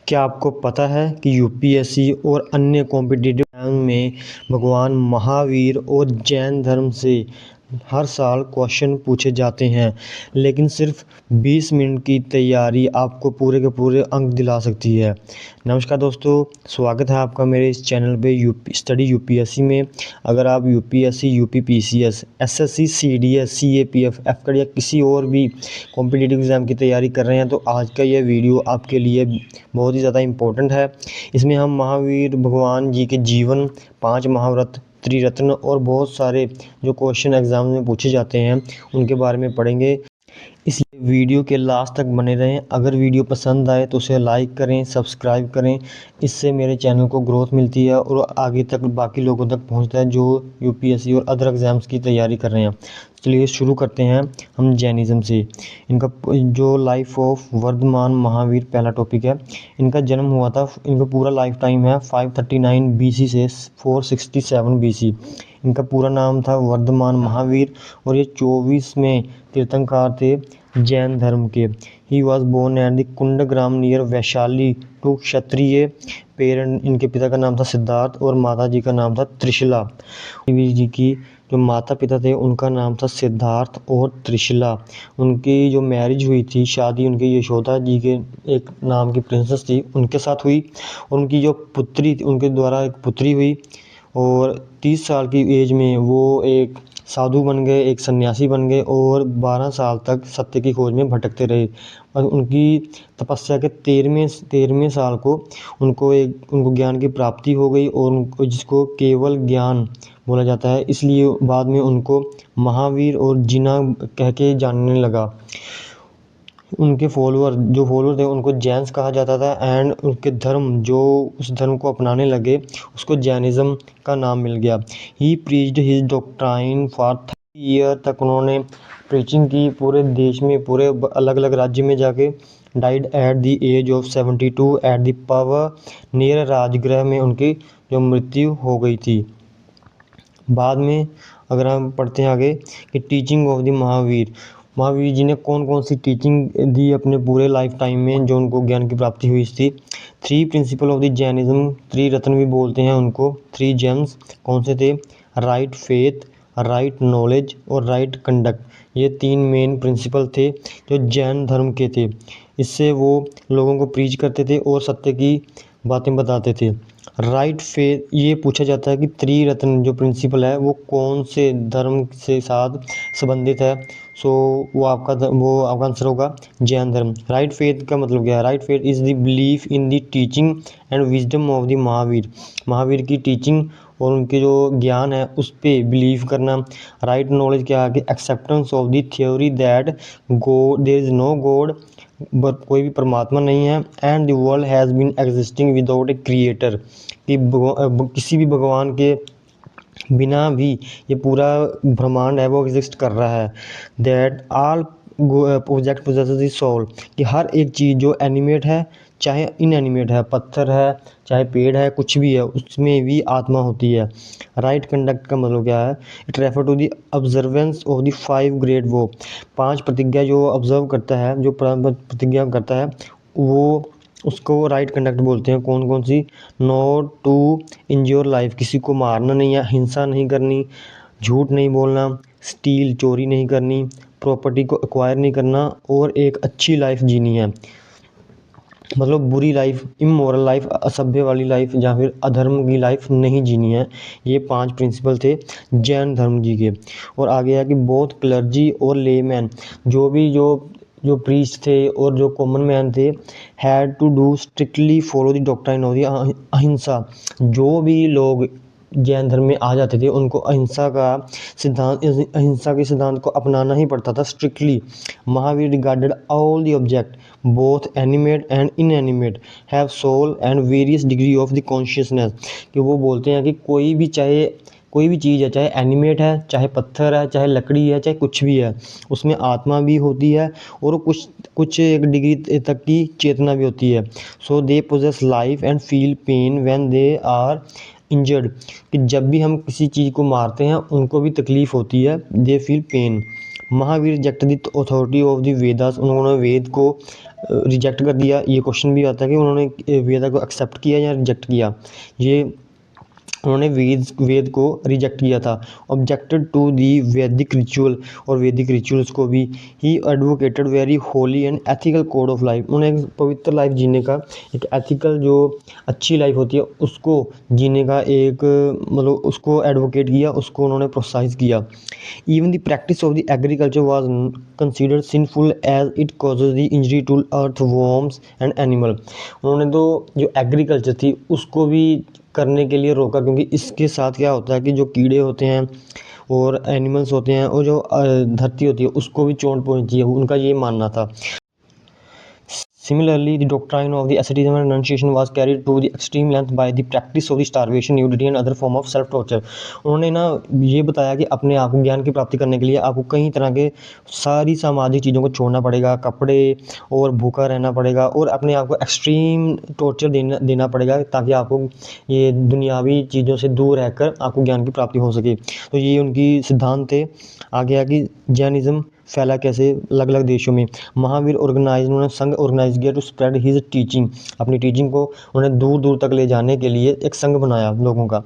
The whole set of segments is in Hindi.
क्या आपको पता है कि यूपीएससी और अन्य कॉम्पिटिटिव एग्जाम में भगवान महावीर और जैन धर्म से हर साल क्वेश्चन पूछे जाते हैं, लेकिन सिर्फ 20 मिनट की तैयारी आपको पूरे के पूरे अंक दिला सकती है। नमस्कार दोस्तों, स्वागत है आपका मेरे इस चैनल पे स्टडी यूपीएससी में। अगर आप UPSC, UPPCS, SSC, CDS, CAPF, एफकड़ या किसी और भी कॉम्पिटिटिव एग्ज़ाम की तैयारी कर रहे हैं तो आज का यह वीडियो आपके लिए बहुत ही ज़्यादा इम्पोर्टेंट है। इसमें हम महावीर भगवान जी के जीवन, 5 महाव्रत, त्रिरत्न और बहुत सारे जो क्वेश्चन एग्ज़ाम में पूछे जाते हैं उनके बारे में पढ़ेंगे। इसलिए वीडियो के लास्ट तक बने रहें। अगर वीडियो पसंद आए तो उसे लाइक करें, सब्सक्राइब करें। इससे मेरे चैनल को ग्रोथ मिलती है और आगे तक बाकी लोगों तक पहुंचता है जो यूपीएससी और अदर एग्ज़ाम्स की तैयारी कर रहे हैं। चलिए शुरू करते हैं हम जैनिज़्म से। इनका जो लाइफ ऑफ वर्धमान महावीर पहला टॉपिक है। इनका जन्म हुआ था, इनका पूरा लाइफ टाइम है 539 बीसी से 467 बीसी। इनका पूरा नाम था वर्धमान महावीर और ये 24वें तीर्थंकर थे जैन धर्म के। He was born at the Kundagram near Vaishali to Kshatriya parent. इनके पिता का नाम था सिद्धार्थ और माता जी का नाम था त्रिशला। महावीर जी की जो माता पिता थे उनका नाम था सिद्धार्थ और त्रिशला। उनकी जो मैरिज हुई थी, शादी उनके यशोदा जी के एक नाम की प्रिंसेस थी उनके साथ हुई और उनकी जो पुत्री थी उनके द्वारा एक पुत्री हुई और 30 साल की एज में वो एक साधु बन गए, एक सन्यासी बन गए और 12 साल तक सत्य की खोज में भटकते रहे। और उनकी तपस्या के 13वें साल को उनको ज्ञान की प्राप्ति हो गई और उनको जिसको केवल ज्ञान बोला जाता है, इसलिए बाद में उनको महावीर और जिना कह के जानने लगा। उनके जो फॉलोअर थे उनको जैन्स कहा जाता था एंड उनके धर्म जो उस धर्म को अपनाने लगे उसको जैनिज़्म का नाम मिल गया। He preached his doctrine for 30 year तक उन्होंने प्रीचिंग की पूरे देश में, पूरे अलग अलग राज्य में जाके। Died at the age of 72 at the power near Rajgriha में उनकी जो मृत्यु हो गई थी। बाद में अगर हम पढ़ते हैं आगे कि teaching of the Mahavir ji ने कौन कौन सी टीचिंग दी अपने पूरे लाइफ टाइम में जो उनको ज्ञान की प्राप्ति हुई थी। 3 प्रिंसिपल ऑफ द जैनिज्म, त्रिरत्न भी बोलते हैं उनको, 3 जेम्स कौन से थे? राइट फेथ, राइट नॉलेज और राइट कंडक्ट। ये 3 मेन प्रिंसिपल थे जो जैन धर्म के थे। इससे वो लोगों को प्रीच करते थे और सत्य की बातें बताते थे। राइट फेथ, ये पूछा जाता है कि त्रिरत्न जो प्रिंसिपल है वो कौन से धर्म से साथ संबंधित है। सो वो आपका आंसर होगा जैन धर्म। राइट फेथ का मतलब क्या है? Right faith is the belief in the teaching and wisdom of the Mahavir की टीचिंग और उनके जो ज्ञान है उस पर बिलीव करना। राइट नॉलेज क्या है कि acceptance of the theory that god, there is no god, कोई भी परमात्मा नहीं है। And the world has been existing without a creator, कि किसी भी भगवान के बिना भी ये पूरा ब्रह्मांड है वो एग्जिस्ट कर रहा है। That all object possesses the soul, कि हर एक चीज़ जो एनिमेट है चाहे इनएनिमेट है, पत्थर है चाहे पेड़ है, कुछ भी है, उसमें भी आत्मा होती है। राइट कंडक्ट का मतलब क्या है? It refer to the observance of the 5 great वो, 5 प्रतिज्ञा जो ऑब्जर्व करता है, जो प्रतिज्ञा करता है वो उसको राइट कंडक्ट बोलते हैं। कौन कौन सी? नॉट टू इंज्योर लाइफ, किसी को मारना नहीं है, हिंसा नहीं करनी, झूठ नहीं बोलना, स्टील चोरी नहीं करनी, प्रॉपर्टी को एक्वायर नहीं करना और एक अच्छी लाइफ जीनी है। मतलब बुरी लाइफ, इमोरल लाइफ, असभ्य वाली लाइफ या फिर अधर्म की लाइफ नहीं जीनी है। ये 5 प्रिंसिपल थे जैन धर्म जी के। और आगे है कि बोथ क्लर्जी और लेमैन, जो प्रीस्ट थे और जो कॉमन मैन थे, had to do strictly follow the doctrine of the ahimsa. जो भी लोग जैन धर्म में आ जाते थे उनको अहिंसा के सिद्धांत को अपनाना ही पड़ता था strictly. Mahavir regarded all the object both animate and inanimate have soul and various degree of the consciousness, कि वो बोलते हैं कि कोई भी चीज़ है, चाहे एनिमेट है, चाहे पत्थर है, चाहे लकड़ी है, चाहे कुछ भी है, उसमें आत्मा भी होती है और कुछ एक डिग्री तक की चेतना भी होती है। So they possess life and feel pain when they are injured, कि जब भी हम किसी चीज़ को मारते हैं उनको भी तकलीफ़ होती है, they feel pain. Mahavir reject the authority of the Vedas, उन्होंने वेद को रिजेक्ट कर दिया। ये क्वेश्चन भी आता है कि उन्होंने वेदा को एक्सेप्ट किया या रिजेक्ट किया। ये उन्होंने वेद को रिजेक्ट किया था। ऑब्जेक्टेड टू दी वैदिक रिचुअल, और वैदिक रिचुअल्स को भी। ही advocated very Holi and ethical code of life, उन्होंने एक पवित्र लाइफ जीने का, एक एथिकल जो अच्छी लाइफ होती है उसको जीने का एक मतलब उसको एडवोकेट किया, उसको उन्होंने प्रोत्साहित किया। Even the practice of the agriculture was considered sinful as it causes the injury to earthworms and animal. उन्होंने तो जो एग्रीकल्चर थी उसको भी करने के लिए रोका, क्योंकि इसके साथ क्या होता है कि जो कीड़े होते हैं और एनिमल्स होते हैं और जो धरती होती है उसको भी चोट पहुंचती है, उनका ये मानना था। Similarly, the doctrine of the asceticism and renunciation was carried to the extreme length by the practice of the starvation, nudity and other form of self torture। उन्होंने ना ये बताया कि अपने आप को ज्ञान की प्राप्ति करने के लिए आपको कई तरह के सारी सामाजिक चीज़ों को छोड़ना पड़ेगा, कपड़े और भूखा रहना पड़ेगा, और अपने आप को एक्सट्रीम टॉर्चर देना पड़ेगा, ताकि आपको ये दुनियावी चीज़ों से दूर रहकर आपको ज्ञान की प्राप्ति हो सके। तो ये उनकी सिद्धांत थे। आगे आगे जैनिज़्म फैला कैसे अलग अलग देशों में। महावीर ऑर्गेनाइज, उन्होंने संघ ऑर्गेनाइज किया टू स्प्रेड हिज टीचिंग, अपनी टीचिंग को उन्होंने दूर दूर तक ले जाने के लिए एक संघ बनाया लोगों का।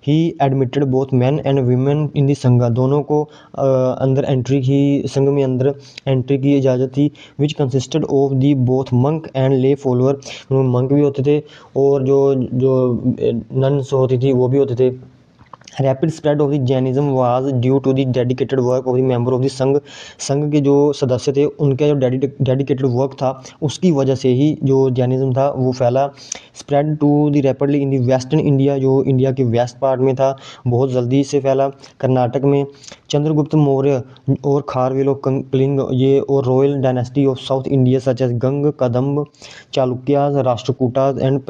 He admitted both man and women in the sangha, दोनों को अंदर एंट्री की, संघ में अंदर एंट्री की इजाज़त थी। Which consisted of the both monk and lay follower, monk भी होते थे और जो जो नन्स होती थी वो भी होते थे। Rapid spread of the Jainism was due to the dedicated work of the member of the Sangh, Sangh के जो सदस्य थे उनका जो डेडिकेटेड वर्क था उसकी वजह से ही जो जैनिज़्म था वो फैला। Spread to the rapidly in the western India, जो इंडिया के वेस्ट पार्ट में था बहुत जल्दी से फैला। कर्नाटक में चंद्रगुप्त मौर्य और खारवेल ऑफ कलिंग, ये और royal dynasty of south India such as Ganga, Kadamba, Chalukyas, Rashtrakutas and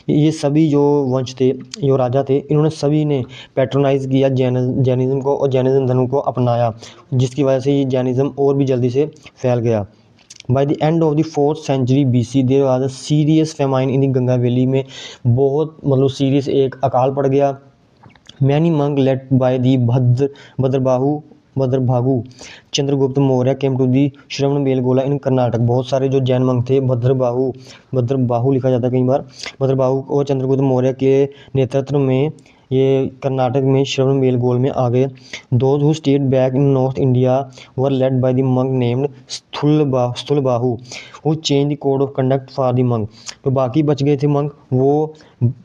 ये सभी जो वंश थे, जो राजा थे, इन्होंने सभी ने पैट्रोनाइज़ किया जैनिज़्म को और जैनिज़्म धर्म को अपनाया, जिसकी वजह से ये जैनिज़्म और भी जल्दी से फैल गया। By the end of the 4th century BC there was a serious famine in the Ganga valley में, बहुत मतलब सीरियस एक अकाल पड़ गया। Many monk led by the Bhadrabahu Chandragupta Maurya came to the Shravana Belagola in Karnataka, बहुत सारे जो जैन मंक थे, भद्रबाहु लिखा जाता है कई बार, भद्रबाहु और चंद्रगुप्त मौर्य के नेतृत्व में ये कर्नाटक में श्रवण बेलगोल में आ गए। Those who stayed back in north India were led by the monk named Sthulabahu who change the code of conduct for the monk. तो बाकी बच गए थे मंक, वो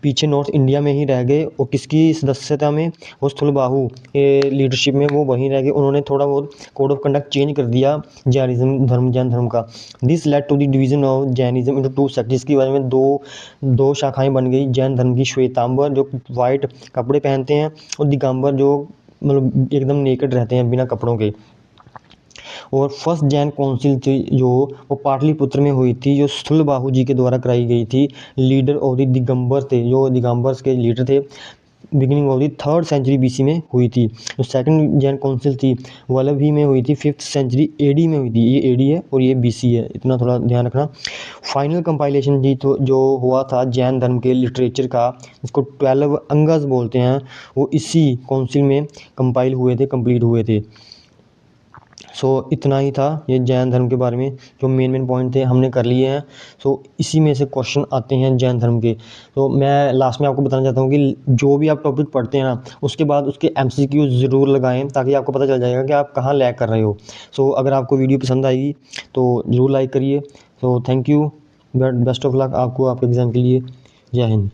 पीछे नॉर्थ इंडिया में ही रह गए, और किसकी सदस्यता में, वो स्थूलबाहु के लीडरशिप में वो वहीं रह गए। उन्होंने थोड़ा बहुत कोड ऑफ कंडक्ट चेंज कर दिया जैन धर्म का। This led to the division of Jainism into 2 sects, इसकी वजह में दो शाखाएं बन गई जैन धर्म की। श्वेतांबर जो वाइट कपड़े पहनते हैं, और दिगंबर जो मतलब एकदम नेकेड रहते हैं बिना कपड़ों के। और फर्स्ट जैन काउंसिल थी जो वो पाटलिपुत्र में हुई थी, जो स्थूलबाहु जी के द्वारा कराई गई थी। लीडर ऑफ द दिगंबर थे, जो दिगंबर्स के लीडर थे, beginning of the 3rd century BC में हुई थी। जो सेकंड जैन काउंसिल थी वल्लभी में हुई थी, 5th century AD में हुई थी। ये AD है और ये BC है, इतना थोड़ा ध्यान रखना। फाइनल कंपाइलेशन जी तो जो हुआ था जैन धर्म के लिटरेचर का, इसको 12 अंगस बोलते हैं, वो इसी काउंसिल में कंपाइल हुए थे, कंप्लीट हुए थे। सो इतना ही था ये जैन धर्म के बारे में, जो मेन पॉइंट थे हमने कर लिए हैं। सो इसी में से क्वेश्चन आते हैं जैन धर्म के। तो मैं लास्ट में आपको बताना चाहता हूँ कि जो भी आप टॉपिक पढ़ते हैं ना, उसके बाद उसके MCQ ज़रूर लगाएं, ताकि आपको पता चल जाएगा कि आप कहाँ लैग कर रहे हो। सो अगर आपको वीडियो पसंद आएगी तो ज़रूर लाइक करिए। So thank you, best of luck आपको आपके एग्ज़ाम के लिए। जय हिंद।